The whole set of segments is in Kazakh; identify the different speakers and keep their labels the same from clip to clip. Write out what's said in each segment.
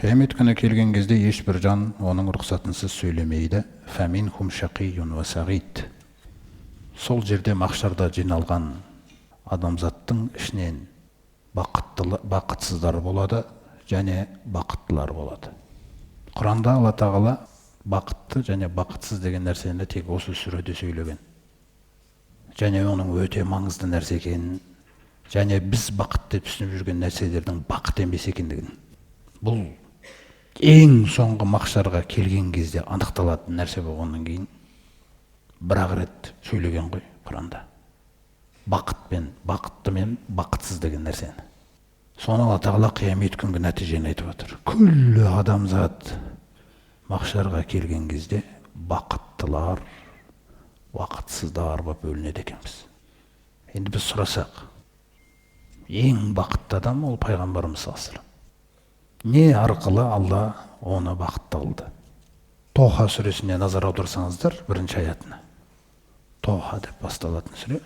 Speaker 1: Қиямет күні келген кезде ешбір жан оның рұқсатынсыз сөйлемейді. Фаминхум шақиюн ва сағид. Сол жерде махшарда жиналған адамзаттың ішінен бақытсыздар болады және бақыттылар болады. Құранда Алла тағала бақытты және бақытсыз деген нәрсені тек осы сүреде сөйлеген. Және оның өте маңызды нәрсе екенін, және біз бақыт деп түсініп жүрген нәрселердің бақыт емес екендігін. Бұл ең соңғы махшарға келген кезде анықталатын нәрсе болғаннан кейін бір-ақ рет сөйлеген ғой Құранда. Бақытты мен бақытсыз деген нәрсені. Соны Алла тағала қиямет күнгі нәтижені айтып отыр. Күллі адамзат махшарға келген кезде бақыттылар, бақытсыздар болып бөлінеді екенбіз. Енді біз сұрасақ, ең бақытты адам ол пайғамбарымыз саллаллаху алейхи ва саллям. Не арқылы Алла оны бақытты қылды? Тоха сүресіне назар аударсаңыздар, бірінші аятына. Тоха деп басталатын сүре.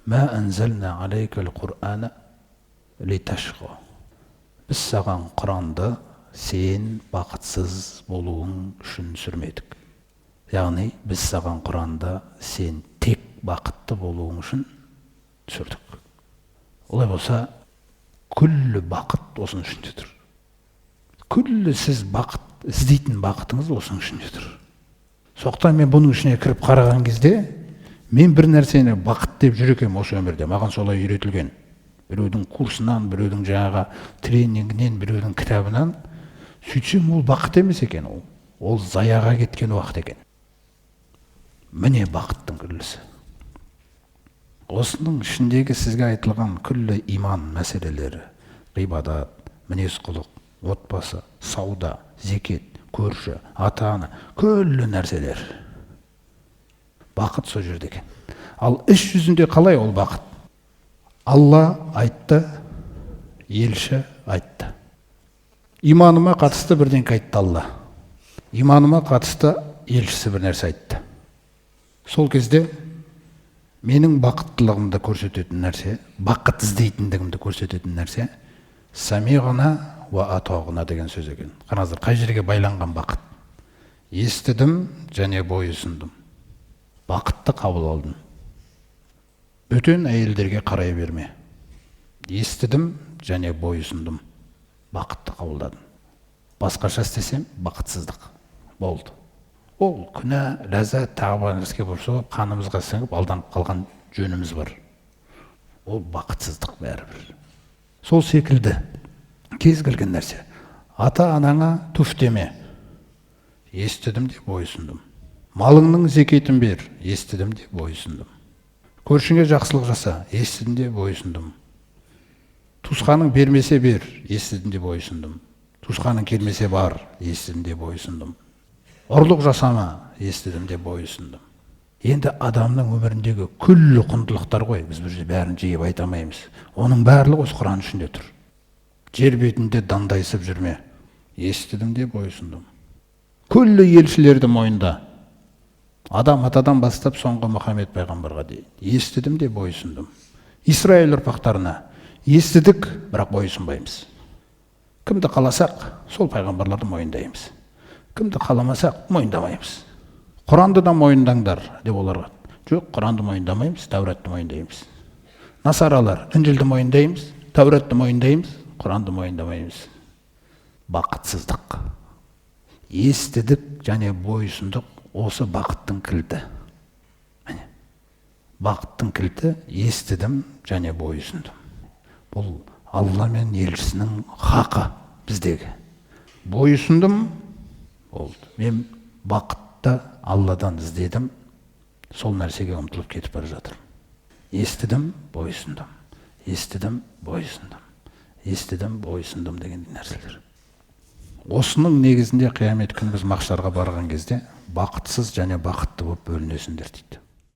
Speaker 1: Ма анзална алейкал Құр'ана литашқа. Біз саған Құранды сен бақытсыз болуың үшін сүрмедік. Яғни біз саған Құранды сен тек бақытты болуың үшін түсірдік. Олай болса, күллі бақыт осының ішінде тұр. Күллі сіз бақыт іздейтін бақытыңыз осының ішінде тұр. Соқтан мен бұның ішіне кіріп қараған кезде, мен бір нәрсені бақыт деп жүр екенмін осы өмірде. Маған солай үйретілген. Біреудің курсынан, біреудің жаңағы тренингінен, біреудің кітабынан. Сөйтсем, ол бақыт емес екен. Ол заяға кеткен уақыт екен. Міне бақыттың күллісі. Осының ішіндегі сізге айтылған күллі иман мәселелері, ғибадат, мінез-құлық, отбасы, сауда, зекет, көрші, ата-ана, күллі нәрселер. Бақыт сол жерде екен. Ал іс жүзінде қалай ол бақыт? Алла айтты, елші айтты. Иманыма қатысты бірдеңке айтты Алла. Иманыма қатысты елшісі бір нәрсе айтты. Сол кезде менің бақыттылығымды көрсететін нәрсе, бақыт іздейтіндігімді көрсететін нәрсе, самиғана ва атоғына деген сөз екен. Қараңыздар, қай жерге байланған бақыт? Естідім және бойұсындым. Бақытты қабыл алдым. Бөтен әйелдерге қарай берме. Естідім және бойұсындым. Бақытты қабылдадым. Басқаша істесем, бақытсыздық болды. Ол күнә, ләззат, тағы бар нәрсеге болса, қанымызға сіңіп алданып қалған жөніміз бар. Ол бақытсыздық бәрібір. Сол секілді кез келген нәрсе. Ата-анаңа түф деме. Естідім де бойұсындым. Малыңның зекетін бер. Естідім де бойұсындым. Көршіңе жақсылық жаса. Естідім де бойұсындым. Туысқаның бермесе бер. Естідім де бойұсындым. Туысқаның келмесе бар. Естідім де бойұсындым. Ұрлық жасама. Естідім де бойұсындым. Енді адамның өміріндегі күллі құндылықтар ғой. Біз бәрін жиып айта алмаймыз. Оның барлығы осы Құран ішінде тұр. Жер бетінде дандайсып жүрме. Естідім де бойұсындым. Күллі елшілерді мойында. Атадан бастап соңғы Мұхаммед пайғамбарға дейін. Естідім де бойұсындым. Исраил ұрпақтарына естідік, бірақ бойұсынбаймыз. Кімді қаласақ, сол пайғамбарларды мойындаймыз. Кімді қаламасақ, мойындамаймыз. Құранды да мойындаңдар деп оларға. Жоқ, Құранды мойындамаймыз, Тәуратты мойындаймыз. Насаралар, Інжілді мойындаймыз, Тәуратты мойындаймыз, Құранды мойындамаймыз. Бақытсыздық. Естідік және бойұсындық осы бақыттың кілті. Бақыттың кілті естідім және бойұсындым. Бұл Алла мен елшісінің хақы біздегі. Бойұсындым болды. Мен бақытты Алладан іздедім, сол нәрсеге ұмтылып кетіп бара жатырмын. Естідім, бойұсындым. Естідім, бойұсындым. Естідім, бойұсындым деген нәрселер. Осының негізінде қиямет күні біз махшарға барған кезде бақытсыз және бақытты болып бөлінесіңдер дейді.